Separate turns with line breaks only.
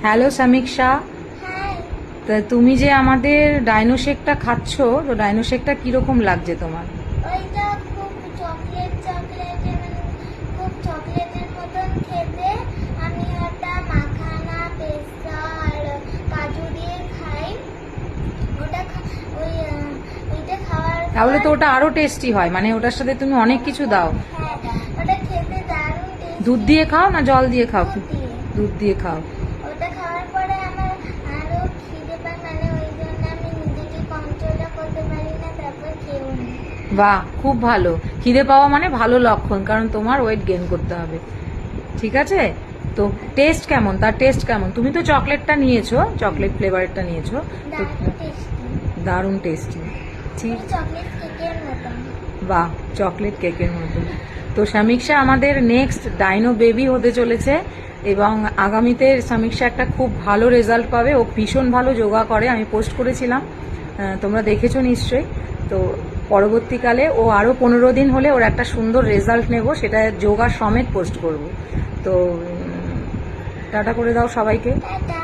Hello সমীক্ষা। তা তুমি যে আমাদের ডাইনোশেকটা খাচ্ছ, তো ডাইনোশেকটা কিরকম লাগছে তোমার?
ওইটা খুব চকলেট চকলেট মানে খুব চকলেটের মতন খেতে। আমি ওটা মাখানা পেস্তা আর কাজু দিয়ে খাই। ওটা ওইটা খাওয়ার
তাহলে
পর
তো ওটা আরো টেস্টি হয়, মানে ওটার সাথে তুমি অনেক কিছু দাও।
হ্যাঁ, ওটা খেতে দারুণ টেস্টি।
দুধ দিয়ে খাও না জল দিয়ে খাও?
দুধ দিয়ে।
দুধ দিয়ে খাও।
ওটা খাওয়ার পরে আমার আরো খিদে পায়, মানে ওই জন্য আমি নিজেকে কন্ট্রোল করতে পারি না, তারপর খেয়েও নিই।
বাহ, খুব ভালো। খিদে পাওয়া মানে ভালো লক্ষণ, কারণ তোমার ওয়েট গেইন করতে হবে। ঠিক আছে, তো টেস্ট কেমন? তার টেস্ট কেমন? তুমি তো চকলেটটা নিয়েছো, চকলেট ফ্লেভারটা নিয়েছো, তো
দারুণ টেস্টি।
দারুণ টেস্টি। ঠিক,
চকলেট কেকের মতন।
বাহ, চকলেট কেকের মতো। তো সমীক্ষা আমাদের নেক্সট ডাইনো বেবি হতে চলেছে, এবং আগামীতে সমীক্ষা একটা খুব ভালো রেজাল্ট পাবে। ও ভীষণ ভালো যোগা করে, আমি পোস্ট করেছিলাম, তোমরা দেখেছো নিশ্চয়ই। তো পরবর্তীকালে ও আরও 15 দিন হলে ওর একটা সুন্দর রেজাল্ট নেব, সেটা যোগা সমেত পোস্ট করব। তো টাটা করে দাও সবাইকে।
টাটা।